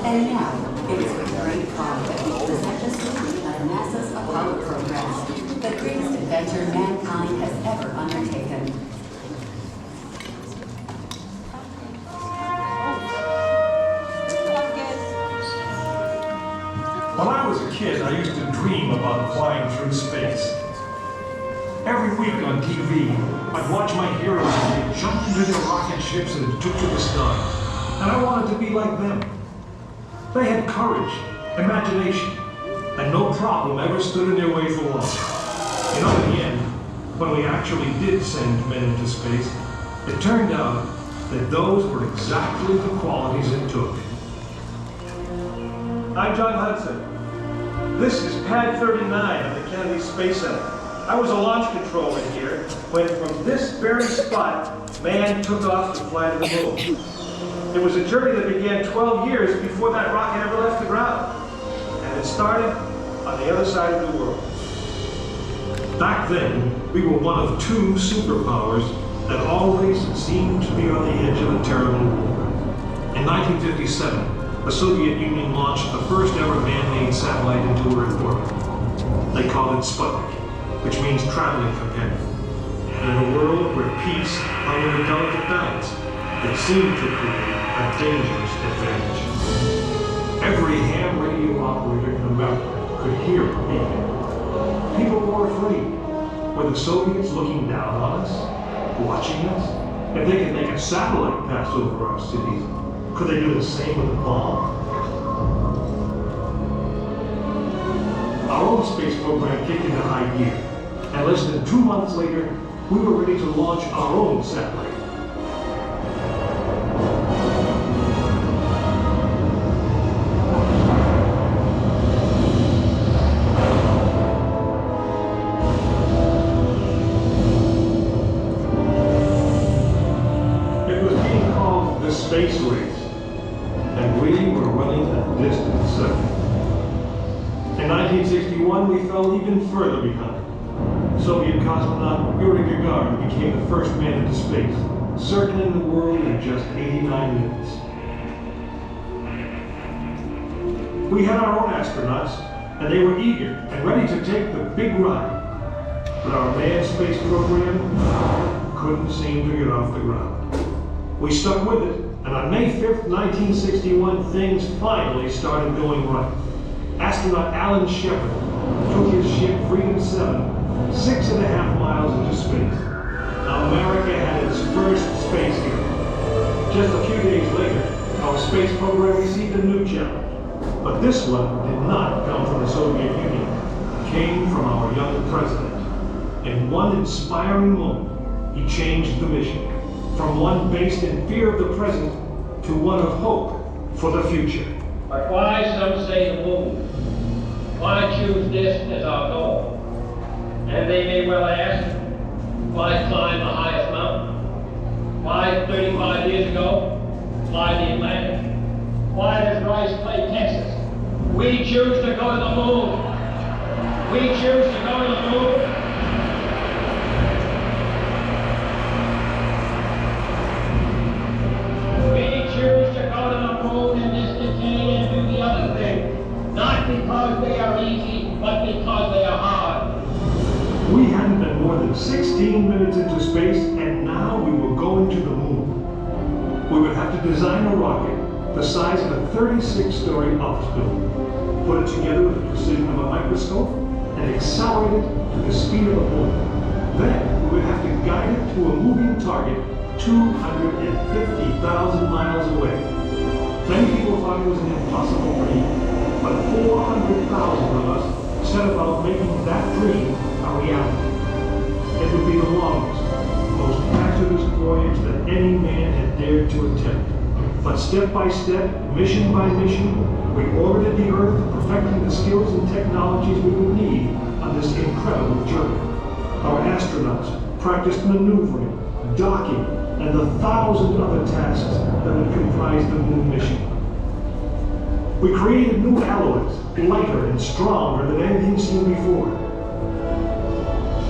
And now, it is with great pride that we present the story of NASA's Apollo program, the greatest adventure mankind has ever undertaken. When I was a kid, I used to dream about flying through space. Every week on TV, I'd watch my heroes as they jumped into their rocket ships and took to the stars. And I wanted to be like them. They had courage, imagination, and no problem ever stood in their way for long. You know, in the end, when we actually did send men into space, it turned out that those were exactly the qualities it took. I'm John Hudson. This is Pad 39 of the Kennedy Space Center. I was a launch controller here when from this very spot, man took off to fly to the moon. It was a journey that began 12 years before that rocket ever left the ground. And it started on the other side of the world. Back then, we were one of two superpowers that always seemed to be on the edge of a terrible war. In 1957, the Soviet Union launched the first ever man-made satellite into Earth orbit. They called it Sputnik, which means traveling companion. And in a world where peace hung in a delicate balance, it seemed to create a dangerous advantage. Every ham radio operator in America could hear the beacon. People were afraid. Were the Soviets looking down on us, watching us? If they could make a satellite pass over our cities, could they do the same with a bomb? Our own space program kicked into high gear, and less than 2 months later, we were ready to launch our own satellite. Space race, and we were running a distant second. In 1961, we fell even further behind. Soviet cosmonaut Yuri Gagarin became the first man into space, circling the world in just 89 minutes. We had our own astronauts, and they were eager and ready to take the big ride. But our manned space program couldn't seem to get off the ground. We stuck with it, and on May 5th, 1961, things finally started going right. Astronaut Alan Shepard took his ship Freedom 7 6.5 miles into space. America had its first space hero. Just a few days later, our space program received a new challenge. But this one did not come from the Soviet Union. It came from our young president. In one inspiring moment, he changed the mission. From one based in fear of the present to one of hope for the future. But why, some say, the moon? Why choose this as our goal? And they may well ask, why climb the highest mountain? Why 35 years ago, fly the Atlantic? Why does Rice play Texas? We choose to go to the moon. We choose to go to the moon. Choose to go to the moon in this decade and do the other thing. Not because they are easy, but because they are hard. We hadn't been more than 16 minutes into space, and now we were going to the moon. We would have to design a rocket the size of a 36-story office building, put it together with the precision of a microscope, and accelerate it to the speed of a bullet. Then we would have to guide it to a moving target 250,000 miles away. Many people thought it was an impossible dream, but 400,000 of us set about making that dream a reality. voyage that any man had dared to attempt. But step by step, mission by mission, we orbited the Earth, perfecting the skills and technologies we would need on this incredible journey. Our astronauts practiced maneuvering, docking, and the 1,000 other tasks that would comprise the moon mission. We created new alloys, lighter and stronger than anything seen before.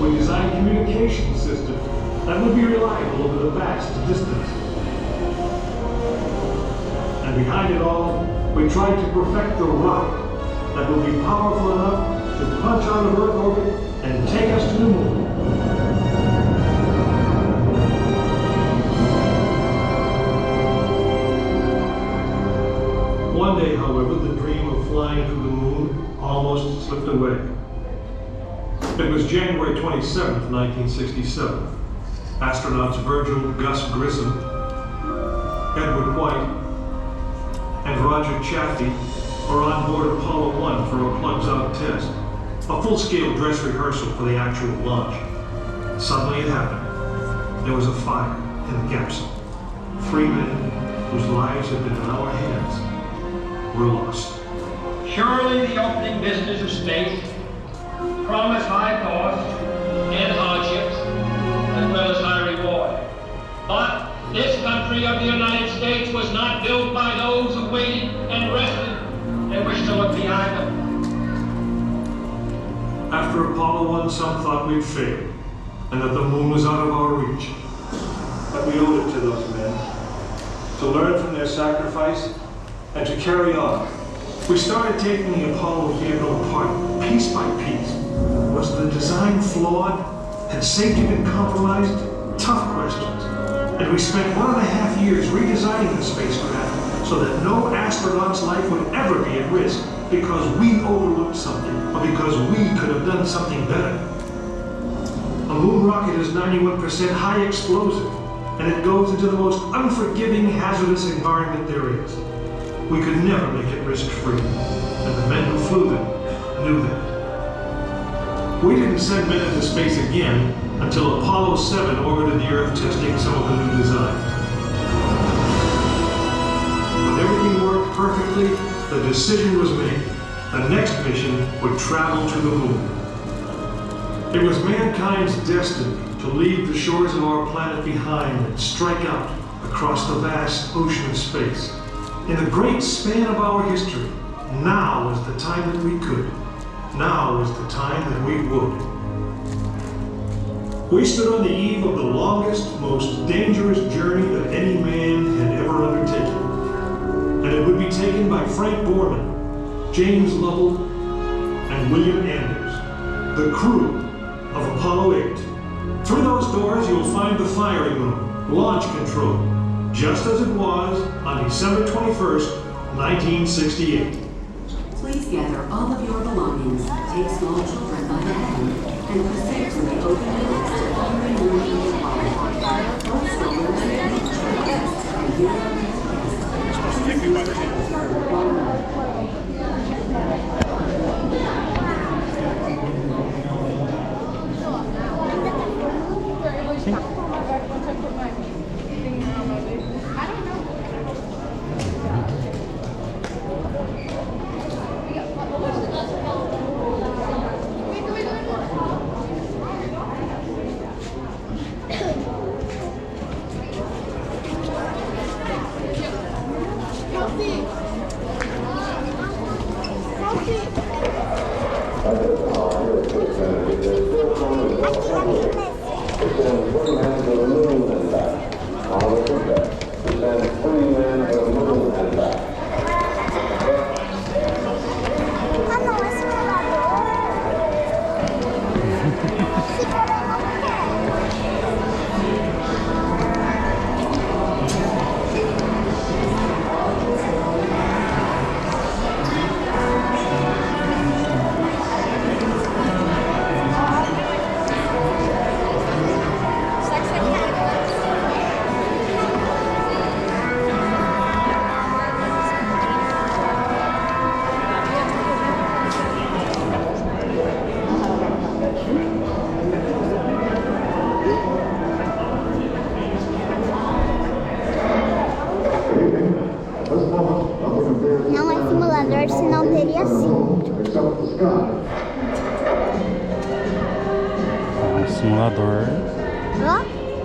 We designed communication systems that would be reliable over the vast distance. And behind it all, we tried to perfect the rocket that would be powerful enough to punch out of Earth orbit and take us to the moon. One day, however, the dream of flying to the moon almost slipped away. It was January 27th, 1967. Astronauts Virgil Gus Grissom, Edward White, and Roger Chaffee were on board Apollo 1 for a plugs-out test, a full-scale dress rehearsal for the actual launch. Suddenly it happened. There was a fire in the capsule. 3 men whose lives had been in our hands were lost. Surely the opening business of space promised high costs and hardships, as well as high reward. But this country of the United States was not built by those who waited and rested and wished to look behind them. After Apollo 1, some thought we'd failed, and that the moon was out of our reach. But we owed it to those men to learn from their sacrifice and to carry on. We started taking the Apollo vehicle apart, piece by piece. Was the design flawed? Had safety been compromised? Tough questions. And we spent 1.5 years redesigning the spacecraft so that no astronaut's life would ever be at risk because we overlooked something or because we could have done something better. A moon rocket is 91% high explosive, and it goes into the most unforgiving, hazardous environment there is. We could never make it risk-free, and the men who flew them knew that. We didn't send men into space again until Apollo 7 orbited the Earth testing some of the new designs. When everything worked perfectly, the decision was made. The next mission would travel to the moon. It was mankind's destiny to leave the shores of our planet behind and strike out across the vast ocean of space. In the great span of our history, now was the time that we could. Now was the time that we would. We stood on the eve of the longest, most dangerous journey that any man had ever undertaken. And it would be taken by Frank Borman, James Lovell, and William Anders, the crew of Apollo 8. Through those doors, you'll find the firing room, launch control, just as it was on December 21st, 1968. Please gather all of your belongings, take small children by the hand, and proceed to the open doors to every room in the hall. Both strollers and children, and you are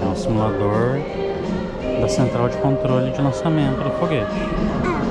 É um simulador da central de controle de lançamento do foguete.